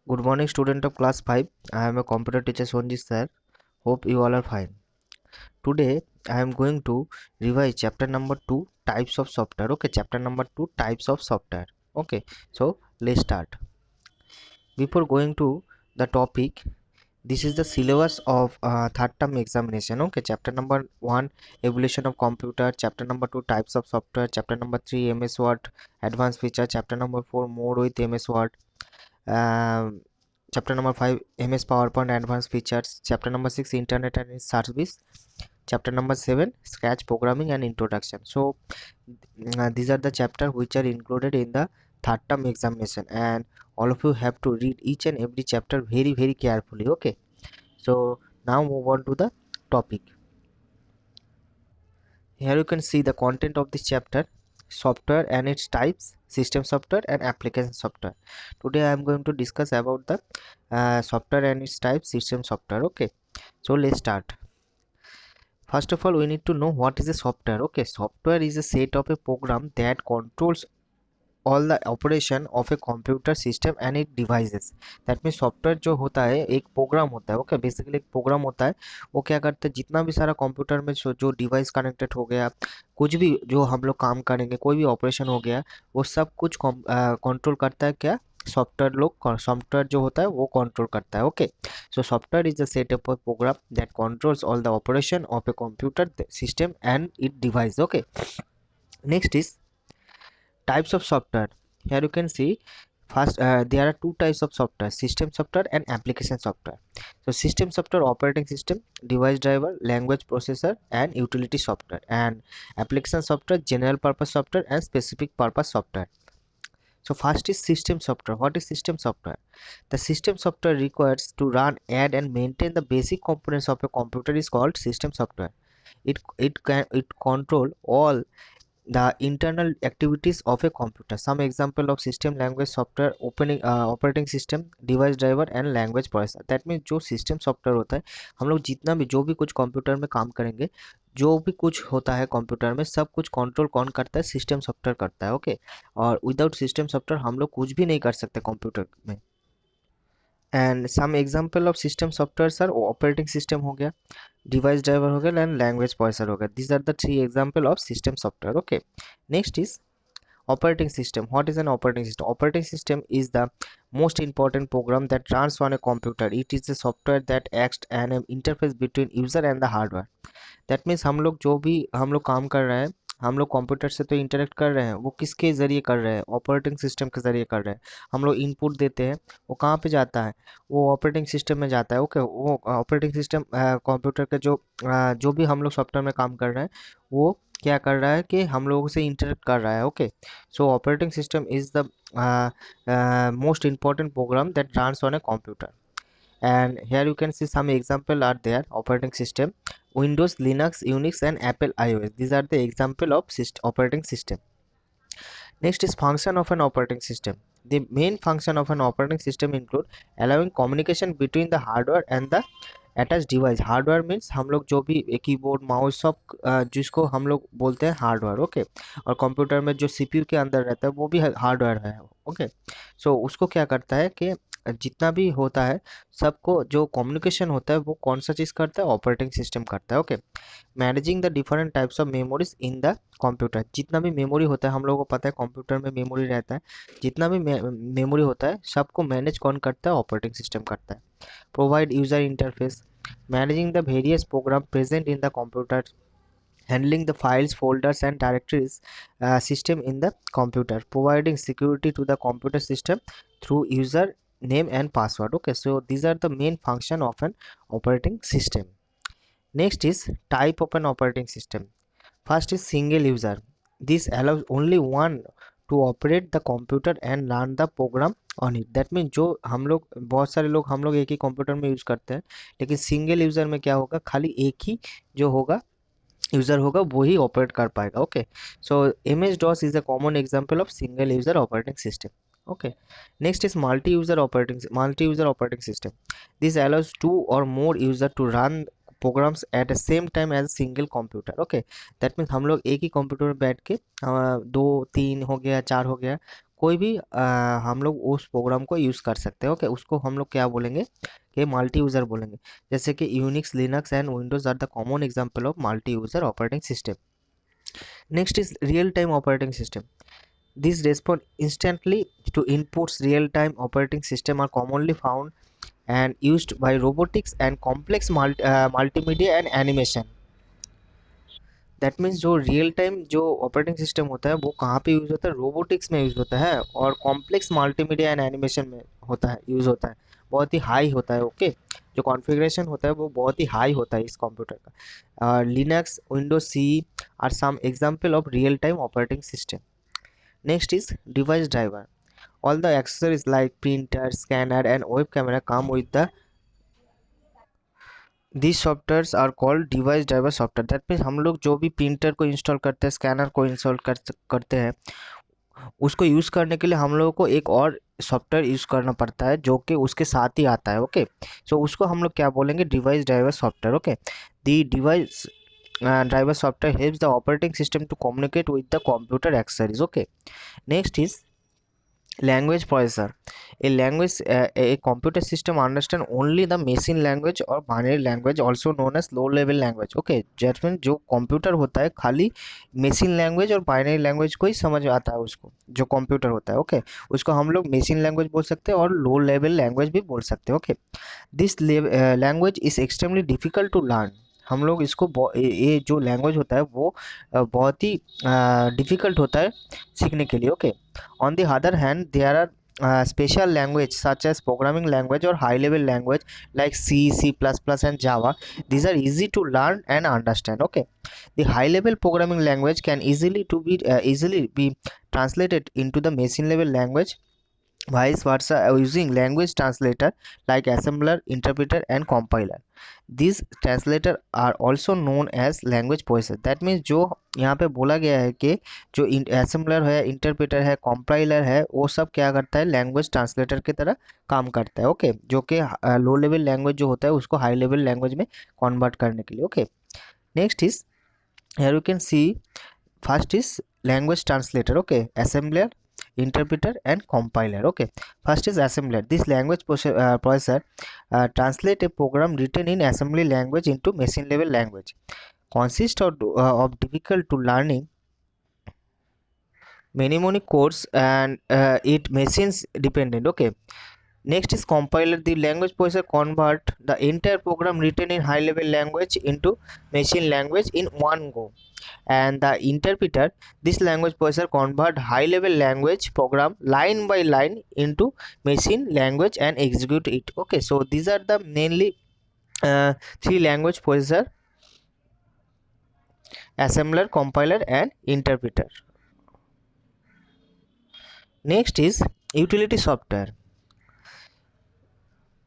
Good morning, student of class 5. I am a computer teacher Sonji sir. Hope you all are fine. Today I am going to revise chapter number 2 types of software. Okay, chapter number 2 types of software. Okay, so let's start. Before going to the topic, this is the syllabus of third term examination. Okay, chapter number 1 evolution of computer, chapter number 2 types of software, chapter number 3 MS Word advanced feature, chapter number 4 more with MS Word. Um, Chapter number 5 MS PowerPoint advanced features, chapter number 6 internet and its service, chapter number 7 scratch programming and introduction. So these are the chapter which are included in the third term examination, and all of you have to read each and every chapter very carefully. Okay, so now move on to the topic. Here you can see the content of this chapter: software and its types, system software and application software. Today I am going to discuss about the software and its types, system software. Okay, so let's start. First of all, we need to know what is a software. Okay, software is a set of a program that controls all the operation of a computer system and its devices. That means software जो होता है एक programme होता है. Okay, basically एक programme होता है. वो क्या करता है, जितना भी सारा कंप्यूटर में जो डिवाइस कनेक्टेड हो गया, कुछ भी जो हम लोग काम करेंगे, कोई भी ऑपरेशन हो गया, वो सब कुछ कंट्रोल करता है क्या, सॉफ्टवेयर. लोग सॉफ्टवेयर जो होता है वो कंट्रोल करता है. Okay, so software is the set of program that controls all the operation of a computer system and it device. Okay, next is types of software. Here you can see first there are two types of software: system software and application software. So system software, operating system, device driver, language processor and utility software, and application software, general purpose software and specific purpose software. So first is system software. What is system software? The system software requires to run, add and maintain the basic components of a computer is called system software. It control all the internal activities of a computer. Some example of system: language software, opening operating system, device driver and language processor. That means जो system software होता है, हम लोग जितना भी जो भी कुछ कंप्यूटर में काम करेंगे, जो भी कुछ होता है कंप्यूटर में, सब कुछ कंट्रोल कौन करता है, सिस्टम सॉफ्टवेयर करता है. ओके, और विदाउट सिस्टम सॉफ्टवेयर हम लोग कुछ भी नहीं कर सकते कंप्यूटर में. And some example of system software sir, operating system हो गया, डिवाइस ड्राइवर हो गया एंड लैंग्वेज प्रोसेसर हो गया. This are the three example of system software. Okay, next is operating system. What is an operating system? Operating system is the most important program that runs on a computer. It is the software that acts as an interface between user and the hardware. That means हम लोग जो भी हम लोग काम कर रहे हैं, हम लोग कंप्यूटर से तो इंटरेक्ट कर रहे हैं, वो किसके ज़रिए कर रहे हैं, ऑपरेटिंग सिस्टम के ज़रिए कर रहे हैं. हम लोग इनपुट देते हैं, वो कहाँ पे जाता है, वो ऑपरेटिंग सिस्टम में जाता है. ओके, वो ऑपरेटिंग सिस्टम कंप्यूटर के जो भी हम लोग सॉफ्टवेयर में काम कर रहे हैं, वो क्या कर रहा है कि हम लोगों से इंटरेक्ट कर रहा है. Okay, so operating system is the most important program that runs on a computer. And here you can see some example are there: operating system, Windows, Linux, Unix and Apple iOS. These are the example of operating system. Next is function of an operating system. The main function of an operating system include allowing communication between the hardware and the attached device. Hardware means हम लोग जो भी keyboard mouse सब जिसको हम लोग बोलते हैं हार्डवेयर. ओके, और कंप्यूटर में जो सीपीयू के अंदर रहता है वो भी हार्डवेयर है. ओके, सो उसको क्या करता है कि जितना भी होता है सबको जो कम्युनिकेशन होता है वो कौन सा चीज़ करता है, ऑपरेटिंग सिस्टम करता है. Okay, managing the different types of memories in the computer. जितना भी मेमोरी होता है, हम लोगों को पता है कंप्यूटर में मेमोरी रहता है, जितना भी मेमोरी होता है सबको मैनेज कौन करता है, ऑपरेटिंग सिस्टम करता है. Provide user interface, managing the various programs present in the computer, handling the files, folders and directories system in the computer, providing security to the computer system through user name and password. Okay, so these are the main function of an operating system. Next is type of an operating system. First is single user. This allows only one to operate the computer and run the program on it. That means जो हम लोग बहुत सारे लोग हम लोग एक ही computer में यूज़ करते हैं, लेकिन सिंगल यूज़र में क्या होगा, खाली एक ही जो होगा यूज़र होगा वो ही ऑपरेट कर पाएगा. Okay, so MS DOS is a common example of single user operating system. Okay, next is multi-user operating system. This allows two or more user to run programs at the same time as a single computer. Okay, that means हम लोग एक ही computer में बैठ के दो तीन हो गया, चार हो गया, कोई भी हम लोग उस प्रोग्राम को यूज़ कर सकते हैं। ओके, उसको हम लोग क्या बोलेंगे कि मल्टी यूज़र बोलेंगे। जैसे कि Unix, Linux and Windows are the common example of multi user operating system. Next is real time operating system. These respond instantly to inputs. Real-time operating systems are commonly found and used by robotics and complex multimedia and animation. That means जो real time जो operating system होता है वो कहाँ पे use होता है, robotics में यूज़ होता है और कॉम्प्लेक्स मल्टीमीडिया एंड एनिमेशन में होता है, यूज़ होता है। बहुत ही हाई होता है। ओके, जो कॉन्फ़िगरेशन होता है वो बहुत ही हाई होता है इस कंप्यूटर का। Linux, Windows see are some example of real time operating system. Next is device driver. All the accessories like printer, scanner and web camera come with these softwares are called device driver software. That means हम लोग जो भी printer को install करते हैं, scanner को install करते हैं, उसको यूज़ करने के लिए हम लोगों को एक और सॉफ्टवेयर यूज़ करना पड़ता है जो कि उसके साथ ही आता है। ओके, सो उसको हम लोग क्या बोलेंगे, device driver software. Okay, the device driver software helps the operating system to communicate with the computer accessories. Okay, next is language processor. A computer system understand only the machine language or binary language, also known as low level language. Okay, that means जो computer होता है खाली machine language और binary language को ही समझ आता है उसको, जो कंप्यूटर होता है. ओके, उसको हम लोग machine language बोल सकते हैं और low level language भी बोल सकते हैं. Okay, this language is extremely difficult to learn. हम लोग इसको ये जो लैंग्वेज होता है वो बहुत ही डिफ़िकल्ट होता है सीखने के लिए. Okay, on the other hand, there are special language such as programming language or high level language like C, C++ and Java. These are easy to learn and understand. Okay, the high level programming language can easily be translated into the machine level language, vice versa, using language translator like assembler, interpreter and compiler. These translator are also known as language processor. That means जो यहाँ पे बोला गया है कि जो assembler है, interpreter है, compiler है, वो सब क्या करता है, लैंग्वेज ट्रांसलेटर की तरह काम करता है. ओके, जो कि लो लेवल लैंग्वेज जो होता है उसको हाई लेवल लैंग्वेज में कन्वर्ट करने के लिए. Okay, next is here you can see first is language translator. Okay, assembler, interpreter and compiler. Okay, first is assembler. This language processor translate a program written in assembly language into machine level language. Consists of difficult to learning mnemonic codes and it machines dependent. Okay, next is compiler. The language processor convert the entire program written in high level language into machine language in one go. And the interpreter, this language processor convert high level language program line by line into machine language and execute it. Okay, so these are the mainly three language processor: assembler, compiler and interpreter. Next is utility software.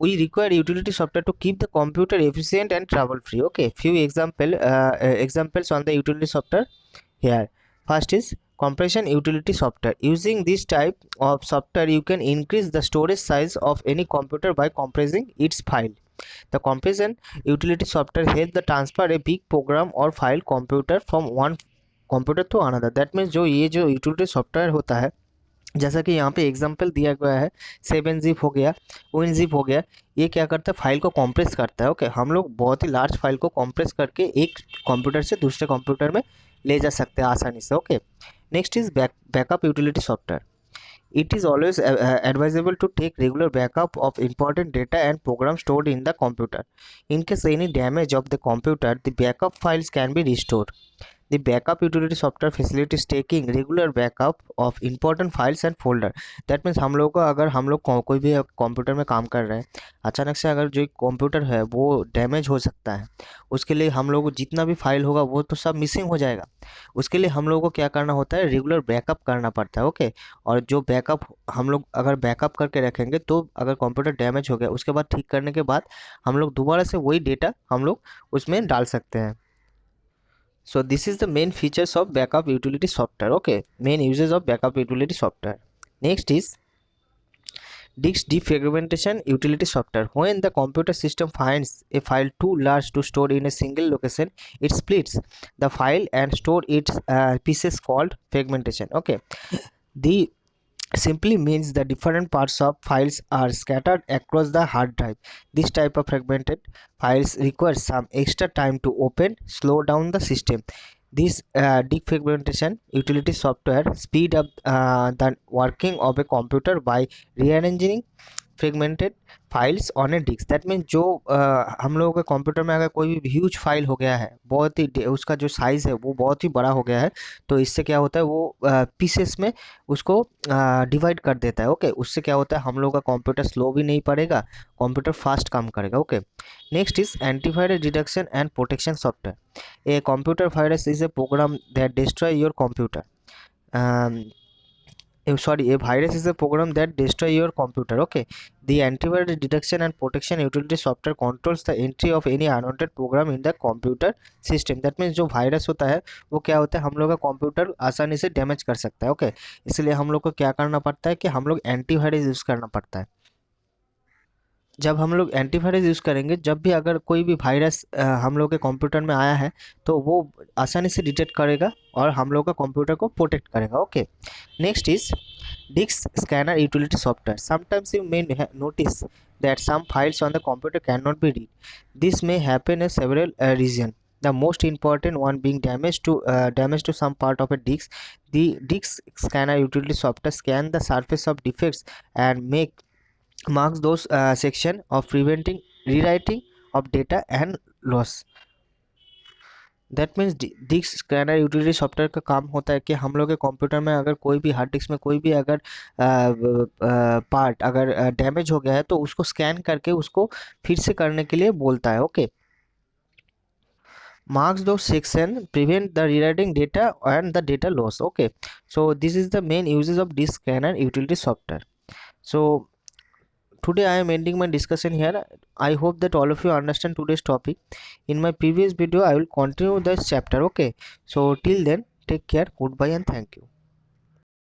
We require utility software to keep the computer efficient and trouble free. Okay, few examples on the utility software here. First is compression utility software. Using this type of software you can increase the storage size of any computer by compressing its file. The compression utility software helps the transfer a big program or file computer from one computer to another. That means जो ये जो utility software होता है, जैसा कि यहाँ पे example दिया गया है, 7-zip हो गया, 1-zip हो गया, ये क्या करता है, फाइल को कॉम्प्रेस करता है. ओके, हम लोग बहुत ही लार्ज फाइल को कॉम्प्रेस करके एक कंप्यूटर से दूसरे कंप्यूटर में ले जा सकते हैं आसानी से. Okay, next is backup utility software. It is always advisable to take regular backup of important data and programs stored in the computer. In case any damage of the computer, the backup files can be restored. The backup utility software facilitates taking regular backup of important files and folder. That means हम लोग को अगर हम लोग कोई भी computer में काम कर रहे हैं, अचानक से अगर जो कंप्यूटर है वो डैमेज हो सकता है, उसके लिए हम लोग को जितना भी फाइल होगा वो तो सब मिसिंग हो जाएगा. उसके लिए हम लोग को क्या करना होता है, रेगुलर बैकअप करना पड़ता है. ओके, और जो बैकअप हम लोग अगर बैकअप करके रखेंगे तो अगर कंप्यूटर डैमेज हो गया उसके बाद ठीक करने के बाद हम लोग दोबारा से वही डेटा हम लोग उसमें डाल सकते हैं. So this is the main features of backup utility software. Okay, main uses of backup utility software. Next is disk defragmentation utility software. When the computer system finds a file too large to store in a single location, it splits the file and store its pieces called fragmentation. Okay, the simply means the different parts of files are scattered across the hard drive. This type of fragmented files requires some extra time to open, slow down the system. This defragmentation utility software speed up the working of a computer by rearranging fragmented files on a disk. That mean जो हम लोगों के computer में अगर कोई भी huge file हो गया है, बहुत ही उसका जो साइज़ है वो बहुत ही बड़ा हो गया है, तो इससे क्या होता है वो पीसेस में उसको डिवाइड कर देता है। ओके, उससे क्या होता है हम लोग का कंप्यूटर स्लो भी नहीं पड़ेगा, कंप्यूटर फास्ट काम करेगा। Okay, next is antivirus detection and protection software. A computer virus is a program that destroy your computer. A virus is a program that destroy your computer. Okay, the antivirus detection and protection utility software controls the entry of any unwanted program in the computer system. That means जो virus होता है वो क्या होता है हम लोग का कंप्यूटर आसानी से डैमेज कर सकता है। ओके, इसलिए हम लोग को क्या करना पड़ता है कि हम लोग एंटीवायरस यूज़ करना पड़ता है। जब हम लोग एंटीवायरस यूज़ करेंगे, जब भी अगर कोई भी वायरस हम लोग के कंप्यूटर में आया है तो वो आसानी से डिटेक्ट करेगा और हम लोग का कंप्यूटर को प्रोटेक्ट करेगा। Okay, next is disk scanner utility software. Sometimes you may notice that some files on the computer cannot be read. This may happen in several reasons. The most important one being damage to some part of a disk. The disk scanner utility software scan the surface of defects and make marks those section of preventing rewriting of data and loss. That means disk scanner utility software का काम होता है कि हम लोग के computer में अगर कोई भी हार्ड डिस्क में कोई भी अगर पार्ट अगर डैमेज हो गया है तो उसको स्कैन करके उसको फिर से करने के लिए बोलता है। Okay, marks those section prevent the rewriting data and the data loss. Okay, so this is the main uses of disk scanner utility software. So today I am ending my discussion here. I hope that all of you understand today's topic. In my previous video I will continue this chapter. Okay, so till then take care, goodbye and thank you.